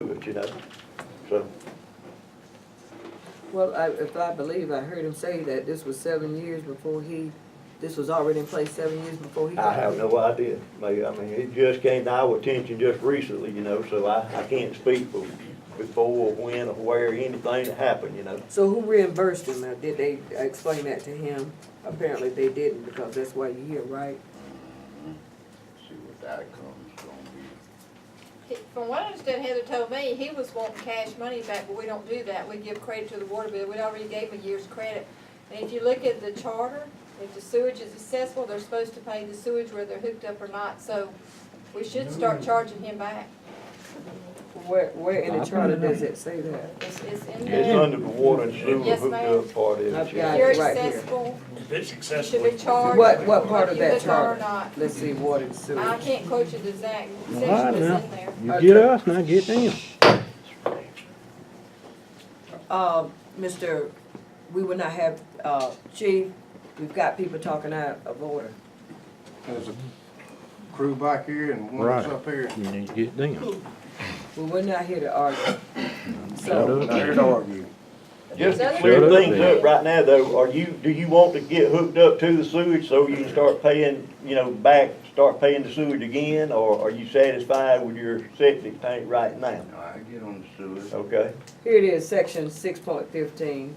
it, you know, so. Well, if I believe, I heard him say that this was 7 years before this was already in place 7 years before he got I have here. no idea, Mayor. I mean, it just came to our attention just recently, you know, so I can't speak for before, when, or where, anything that happened, you know. So who reimbursed him? Did they explain that to him? Apparently they didn't, because that's why you're here, right? See what the outcome's gonna be. From what I understand, Heather told me, he was wanting cash money back, but we don't do that. We give credit to the water bill. We already gave a year's credit. And if you look at the charter, if the sewage is accessible, they're supposed to pay the sewage whether they're hooked up or not. So we should start charging him back. Where in the charter does it say that? It's in It's there. under the water and sewer Yes, hooked ma'am. up part of it. I've yeah. got If you're it right here. accessible, If it's you should accessible. be charged. What part of whether you that hook up or charter? not. Let's see, water and I sewer. can't quote you the exact All section right that's now, in there. you get us and I get them. Mr., we will not have, Chief, we've got people talking out of order. There's a crew back here and one Right. that's up here. You need to get them. Well, we're not here to argue. Shut So, up. Not here to argue. Just to Shut clear up things then. up right now though, do you want to get hooked up to the sewage so you can start paying, you know, start paying the sewage again? Or are you satisfied with your septic tank right now? I get on the sewage. Okay, here it is, section 6.15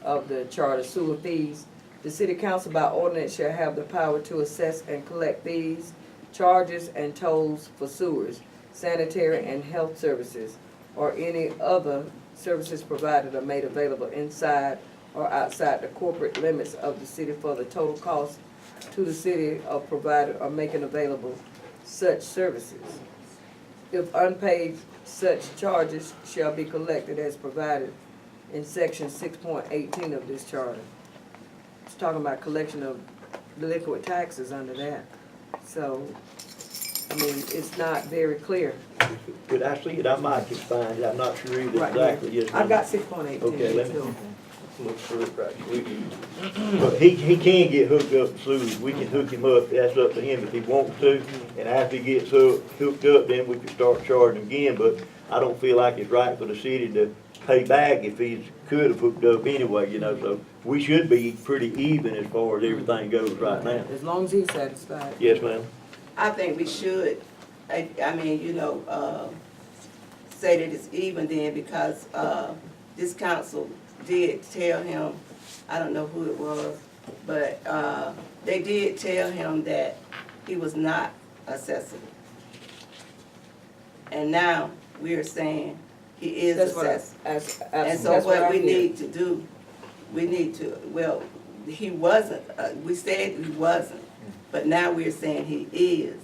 of the charter, sewer fees. The city council by ordinance shall have the power to assess and collect fees, charges, and tolls for sewers, sanitary and health services, or any other services provided or made available inside or outside the corporate limits of the city for the total cost to the city of providing or making available such services. If unpaid, such charges shall be collected as provided in section 6.18 of this charter. It's talking about collection of delinquent taxes under that. So, I mean, it's not very clear. could I see it? I might just find it, I'm not sure either Right exactly. here. Yes, I've got ma'am. 6.18. Okay, let me too. look through it right quick. But he can get hooked up to sewage, we can hook him up, that's up to him if he wants to. And after he gets hooked up, then we can start charging again, but I don't feel like it's right for the city to pay back if he could have hooked up anyway, you know, so we should be pretty even as far as everything goes right now. As long as he's satisfied. Yes, ma'am. I think we should, I mean, say that it's even then because, this council did tell him, I don't know who it was, but, they did tell him that he was not accessible. And now we're saying he is That's what accessible. and And so what we need to do, we need to, well, he wasn't, we said he wasn't, but now we're saying he is.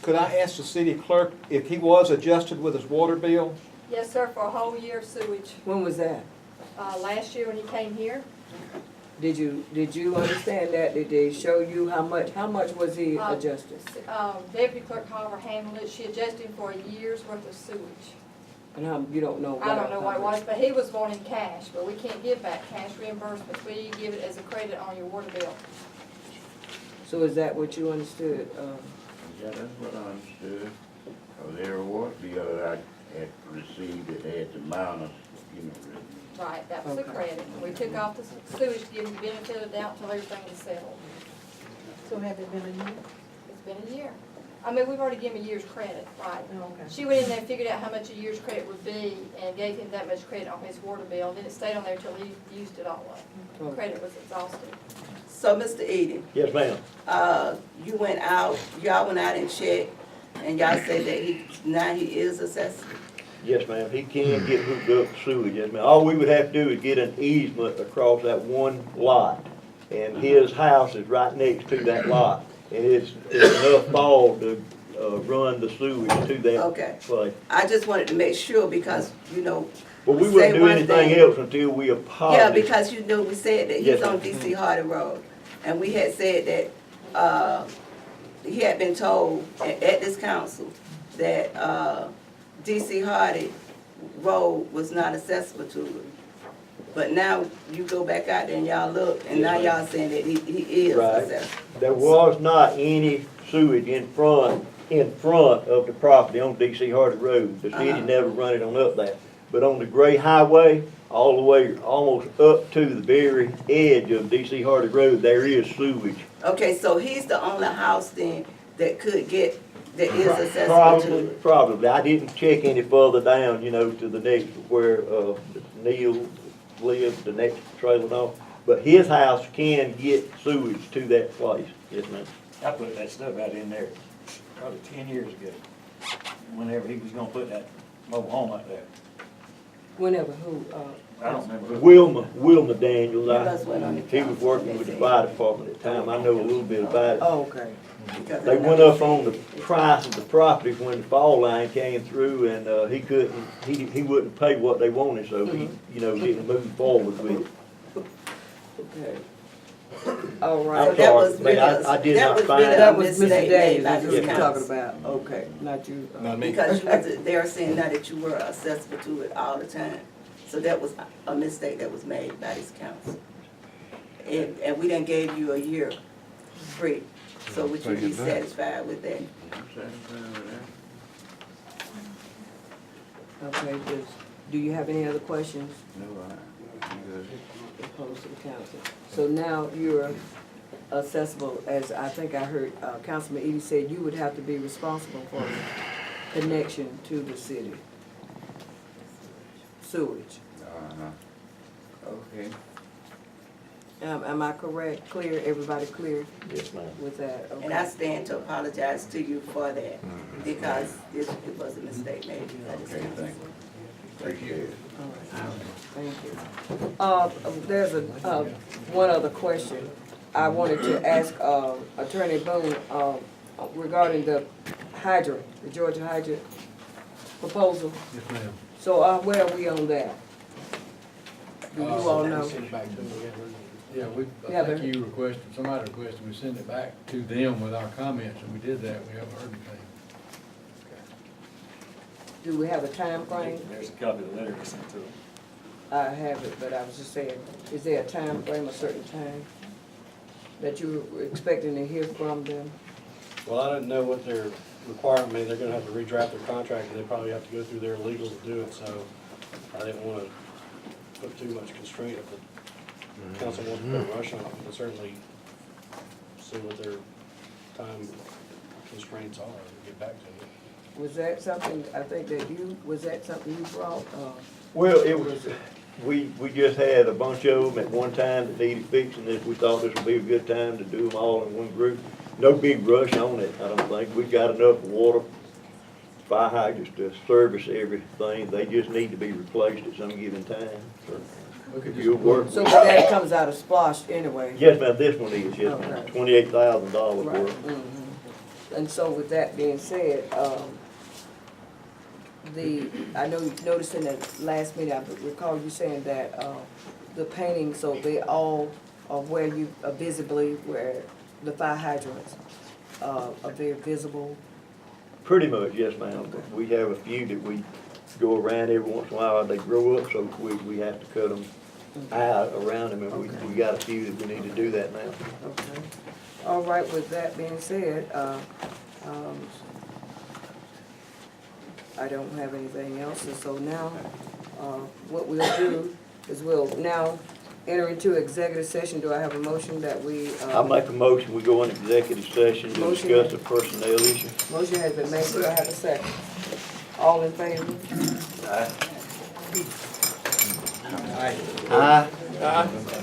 Could I ask the city clerk if he was adjusted with his water bill? Yes, sir, for a whole year of sewage. When was that? Last year when he came here, Did you understand that? Did they show you how much was he adjusted? Deputy Clerk Hopper handled it. She adjusted him for a year's worth of sewage. And you don't know what? I don't know what it was, but he was wanting cash, but we can't give back cash reimbursements. We give it as a credit on your water bill. So is that what you understood? Yeah, that's what I understood. Cause every water bill I had received, it had the amount of, written. Right, that was a Okay. credit. We took off the sewage to give him the benefit of the doubt until everything is settled. So have it been a year? It's been a year. I mean, we've already given him a year's credit, right? Oh, okay. She went in there, figured out how much a year's credit would be, and gave him that much credit on his water bill. Then it stayed on there till he used it all up. Okay. Credit was exhausted. So, Mr. Eden, Yes, ma'am. you went out, y'all went out and checked, and y'all said that now he is accessible? Yes, ma'am, he can get hooked up to sewage, yes, ma'am. All we would have to do is get an easement across that one lot. And his house is right next to that lot. And it's enough fall to, run the sewage to that Okay. place. I just wanted to make sure because, But we say wouldn't do one anything thing. else until we are positive. yeah, because we said that Yes, he's on ma'am. DC Hardy Road. And we had said that, he had been told at this council that, DC Hardy Road was not accessible to him. But now you go back out there and y'all look, and now y'all saying that he is Right. accessible. There was not any sewage in front in front of the property on DC Hardy Road. The city never run it on up that. But on the Gray Highway, all the way, almost up to the very edge of DC Hardy Road, there is sewage. Okay, so he's the only house then that could get, that is accessible Probably, to it? probably. I didn't check any further down, you know, to the next, where, Neil lived, the next trailer and all. But his house can get sewage to that place, yes, ma'am. I put that stuff out in there probably 10 years ago, whenever he was gonna put that mobile home out there. Whenever who, I don't remember. Wilma Daniels, That's what on the he was working with the fire department at the time. I know a little bit about it. oh, okay. Because They I know- went up on the price of the property when the fall line came through, and, he wouldn't pay what they wanted, so he, didn't move forward with it. Okay. All So right. I'm that sorry, was but really, I did that not was find really That a was Mr. mistake made Davis, by that's what this you're talking council. about, okay, not you. Not me. Because you was, they're saying now that you were accessible to it all the time. So that was a mistake that was made by this council. And we done gave you a year free, so would you be satisfied with that? I'm satisfied with that. Okay, do you have any other questions No, I'm good. opposed to the council? So now you're accessible, as I think I heard Councilman Edie said, you would have to be responsible for the connection to the city. Sewage. Okay. Am I correct, clear, everybody clear Yes, ma'am. with that? Okay. And I stand to apologize to you for that, because it was a mistake made by this Okay, council. thank you. Appreciate it. All right, thank you. There's one other question. I wanted to ask, Attorney Boone, regarding the hydrant, the Georgia hydrant proposal. Yes, ma'am. So, where are we on that? Do you all know? Send it back to them. Yeah, Yeah, I think but- you requested, somebody requested we send it back to them with our comments, and we did that, we haven't heard anything. Do we have a time frame? There's a copy of the letter I sent to him. I have it, but I was just saying, is there a time frame, a certain time that you were expecting to hear from them? Well, I didn't know what their requirement, I mean, they're gonna have to redraft their contract, and they probably have to go through their legal to do it, so I didn't wanna put too much constraint if the council wants to put a rush on it, we can certainly see what their time constraints are and get back to it. Was that something, I think that was that something you brought? Well, it was, we just had a bunch of them at one time that needed fixing. This, we thought this would be a good time to do them all in one group. No big rush on it, I don't think. We've got enough water, fire hydrants to service everything. They just need to be replaced at some given time. We could You'll just, work. So that comes out of Splosh anyway? Yes, ma'am, this one is, yes, ma'am, Okay. $28,000 Right, worth. And so with that being said, I know you noticed in the last meeting, I recall you saying that, the painting, so they all are where you, visibly, where the fire hydrants, are very visible. Pretty much, yes, ma'am. We have a few that we go around every once in a while. They grow up so quick, we have to cut them out around them, and we got a few that we need to do that now. Okay. All right, with that being said, I don't have anything else, and so now, what we'll do is we'll now enter into executive session. Do I have a motion that we, I make a motion, we go into executive session to Motion. discuss a personnel issue. motion has been made, do I have a second? All in favor? Aye.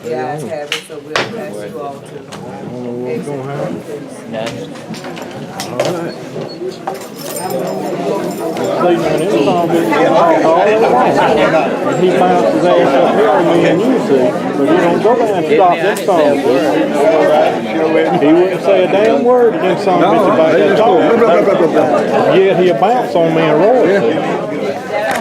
The ayes have it, so we'll pass you all to exit, please. See, man, it was all been all along. And he bounced his ass up here, me and you see. But he don't go down and stop this song. He wouldn't say a damn word against some bitch about that talk. Yet he'll bounce on me and roar.